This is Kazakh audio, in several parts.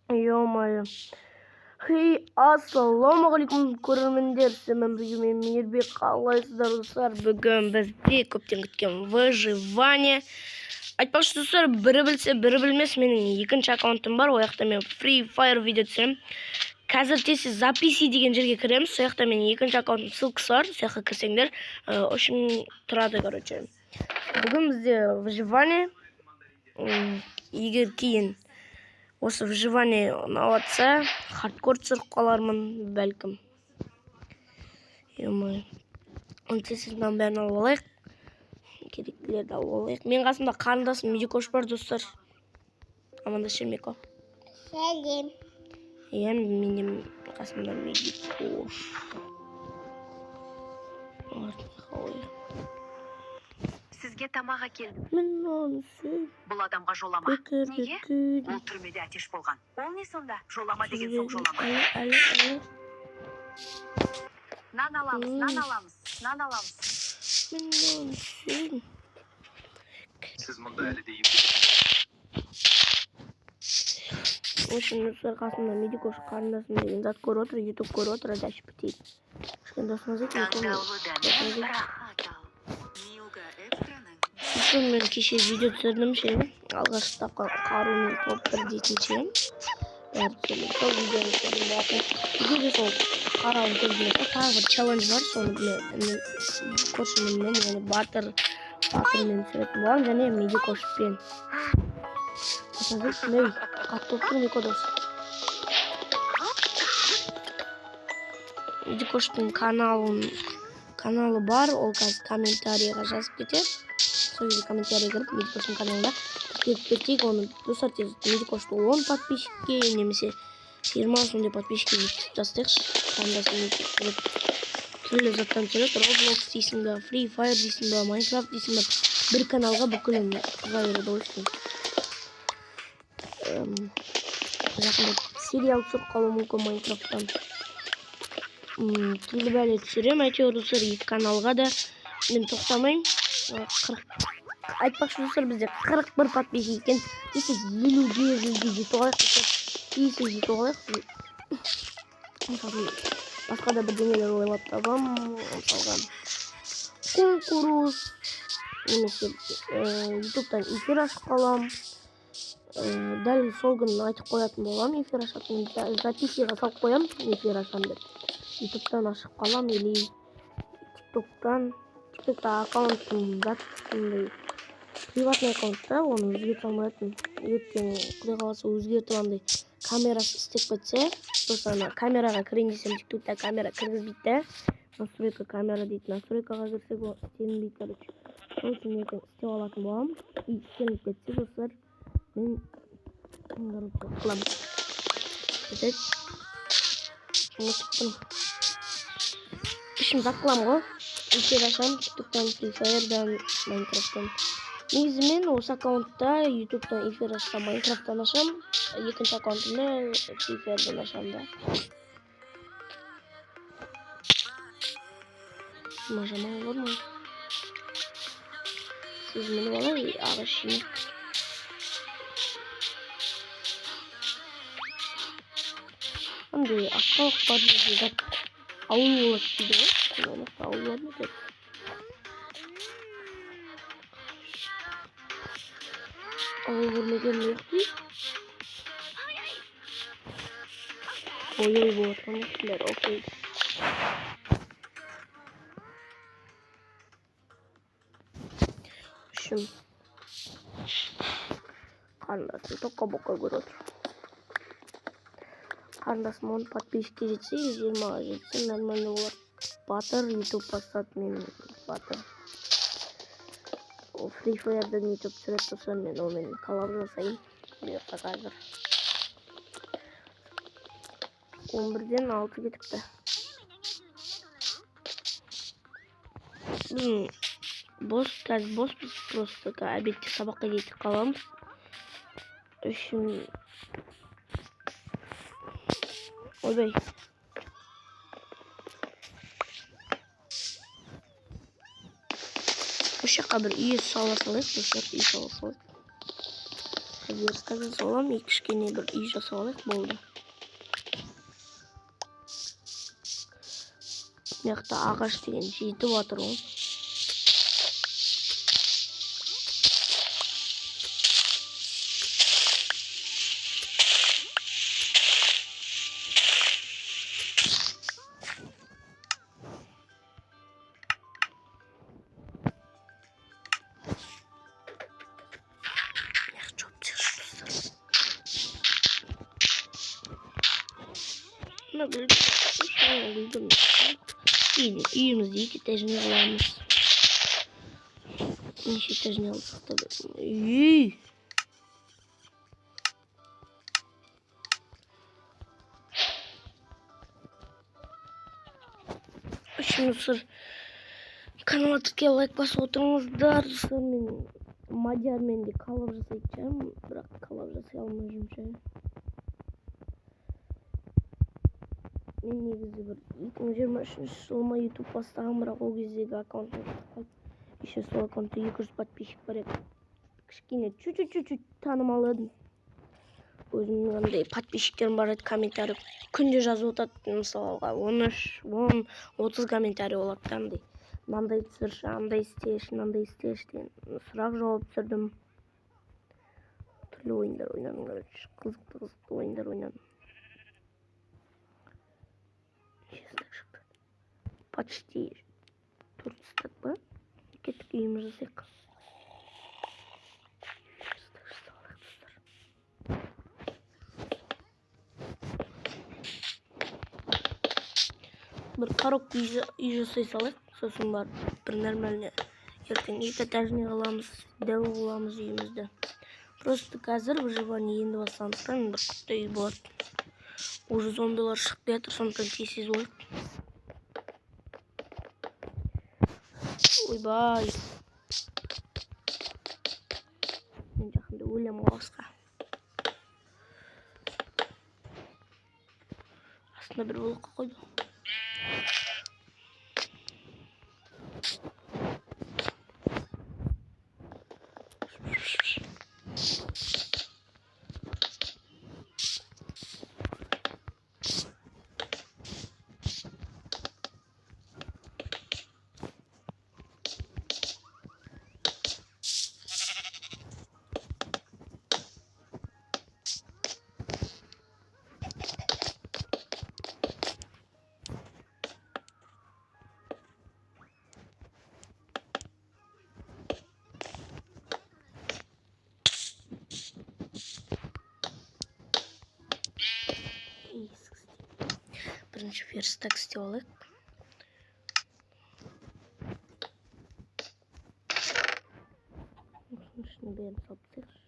Ё-моё. Хей, ассалаумағалейкум көрермендер, сіздермен бірге мен Мейірбек, қалайсыздар достар? Бүгін бізде көптен күткен выживание. Айтпақшы достар, бірі білсе, бірі білмес, менің екінші аккаунтым бар, ол жақта мен Free Fire видео түсіремін. Қазір тез записи деген жерге кіреміз, сол жақта менің екінші аккаунтым ссылкасы бар, сол жаққа кірсеңдер, үшін тұрады, короче. Бүгін бізде выживание, егер кейін осы выживание ұнаватса, хардкор түсіріп қалармын, бәлкім. Ё-моё. Онтесіздің бәрін алып алайық. Керектілерді алып алайық. Мен қасымда қарындасым Медикош бар, достар. Амандасшы, Мико. Сәлем. Иә, менің қасымда Медикош. Сізге тамақ әкелдім. Мен оны сүй. Бұл адамға жолама. Неге? Ол түрмеде әтеш болған. Ол не сонда? Жолама деген соң жолама. Әлі. Нан аламыз. Мен оны сүй. Сіз мұнда әлі де емдесіз. Очень достар қасымда Медикош қарындасым деген зат көріп отыр, YouTube көріп отыр, әдәшіп бітейді. Кішкен досыңыз екен, мен кеше видео түсірдім ше, алғашқы қару мен топ-1 дейтін ше. Сол видеоны түсірдім болатын. Егер сол қарауын көрдіңіз, тағы бір челлендж бар, соны көршіммен, яғни батырмен түсіретін болам, және Медикошпен. Қасыңыз мей, қатты отырын Микодос. Медикоштың каналы бар, ол қазір комментарийға жазып кетеді. Сол жерде комментарий кіріп, Медикоштың каналында тіркеліп кетейік, оны достар тез Медикошты 10 подписчикке, немесе 20 сондай подписчикке жеткізіп тастайықшы. Қарындасым кіріп, түрлі заттан түсіреді, Roblox дейсің бе, Free Fire дейсің бе, Minecraft дейсің бе, бір каналға бүкілін қыза береді ойсын. Жақында сериал түсіріп қалу мүмкін Minecraft'тан. Түрлі бәле түсірем, әйтеуір достар, екі каналға да мен тоқтамайым. Айтпақшы достар, бізде 41 подписчик екен. Десе 50-ге жетіп алайық, десе жетіп алайық. Басқа да бірдеңелер ойлап табам, мысалған конкурс, немесе ютубтан эфир ашып қалам. Дәл сол күн айтып қоятын болам, эфир ашатын, записиға салып қоям, эфир ашам деп. Ютубтан ашып қалам, или тиктокта аккаунтым затындай приватный аккаунтта, оны өзгерте алмайтын. Ертең құдай қаласа өзгертіп андай камерасы істеп кетсе, сосын камераға кірейін десем, тиктокта камера кіргізбейді. Настройка камера дейді, настройкаға кірсек ол істелінбейді, короче. Сол үшін ертең істеп алатын болам. И істелініп кетсе, достар, мен қылам. Кетеді. Ұмытыптым. Ішім зақылам ғой. Эфир ашам, тиктоктан, Free Fire'дан, Minecraft'тан. Негізі мен осы аккаунтта ютубтан эфир ашсам, Minecraft'тан ашам, екінші аккаунтымда Free Fire'дан ашам да. Нажамау бар ма? Сіз мені алай, ағаш жинақ. Андай аққалық бар жерде ауыл болады дейді ғой. Сонда ауыл бар ма деп. Ауыл көрмеген жоқ дейді. Ой-ой болады қанаттылар, окей. Үшін қарындасым тоққа-боққа көріп отыр. Қарындасым 10 подписчикке жетсе, 20-ға жетсе, нормально болады. Батыр, YouTube бастады, мен батыр. Ол Free Fire'дан YouTube түсіреді тұрса, мен онымен коллаб жасайын. Бұйырса қазір. 11-ден 6 кетіпті. Қазір боспыз, просто обедте сабаққа кетіп қаламыз. Үшін ойбай. Осы жаққа бір үй сала салайық, достар, үй сала салайық. Верстак жасап аламын, кішкене бір үй жасап алайық, болды. Мына жақта ағаш деген жетіп жатыр ғой. Үйімізде 2 этажный қыламыз. Неше этажный алсақ та үй. Үшінші каналға лайк басып отырыңыздар. Мен Мадиармен де коллаб жасайтын шығармын, бірақ коллаб жасай алмай жүрмін. Мен негізі бір 2023 жылыма YouTube бастағам, бірақ ол кездегі аккаунтым шықпайды. Еще сол аккаунтта 200 подписчик бар еді. Кішкене чуть-чуть танымал едім. Өзімнің андай подписчиктерім бар еді, комментарий күнде жазып отырады. Мысалға 13, 10, 30 комментарий болады андай. Мынандай түсірші, андай істеші, мынандай істеші деген сұрақ жауап түсірдім. Түрлі ойындар ойнадым, короче. Қызықты ойындар ойнадым. Почти 4 стак ба? Кеттік үйіміз жасайық. Бір қарок үй жасай салайық. Сосын бар бір нормальный ертең 2 этажный қыламыз, дәу қыламыз үйімізді. Просто қазір выживание енді бастағандықтан бір құтты үй болады. Уже зомбилар шығып жатыр, сондықтан тез болып. Ойбай. Мен жақында өлем қосқа. Астына бір блокқа қойдым. Бірінші верстак істеп алайық. Осының ішіне бәрін салып тастайықшы.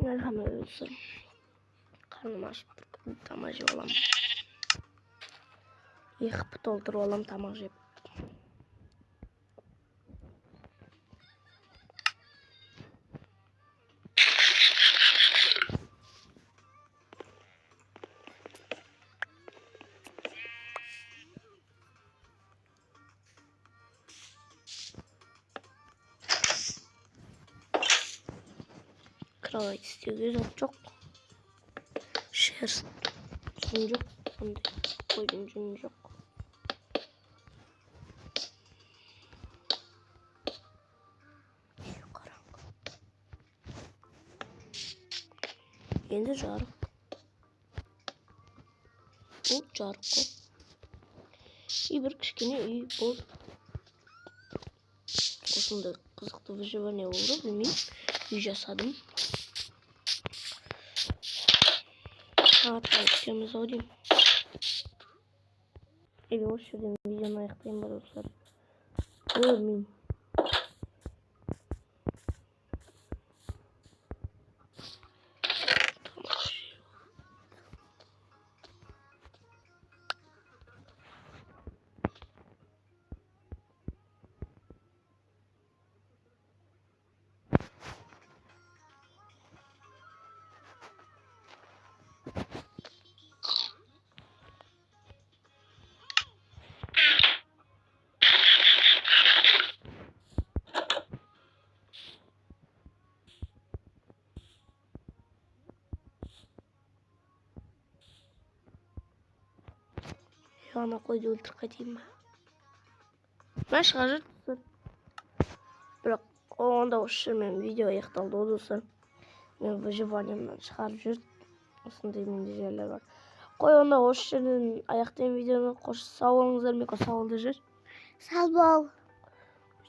Әлхамдулилlah. Қарным ашып тұр, тамақ жеп аламын. 2 пұт толтырып аламын тамақ жеп. Кровать істеуге зат жоқ. Шерсть жүн жоқ. Қойдың жүні жоқ. Енді жарық. Бұл жарық қой. И бір кішкене үй болды. Осындай қызықты выживание болды, білмеймін. Үй жасадым. Сағатқа күтеміз ау деймін. Или осы жерден видеоны аяқтайын ба достар? Білмеймін. Yana koydu öldürüp kaçayım mı? Ben çıkarırsın. Bırak onda hoşçakalın benim video ayaktaldı olursa. Ben выживаниемden çıkarıp jürt. Aslında emin yerler var. Koy onda hoşçakalın ayaktayım videonu. Koş sağ olunuzlar. Miko sağ ol. Sağ ol.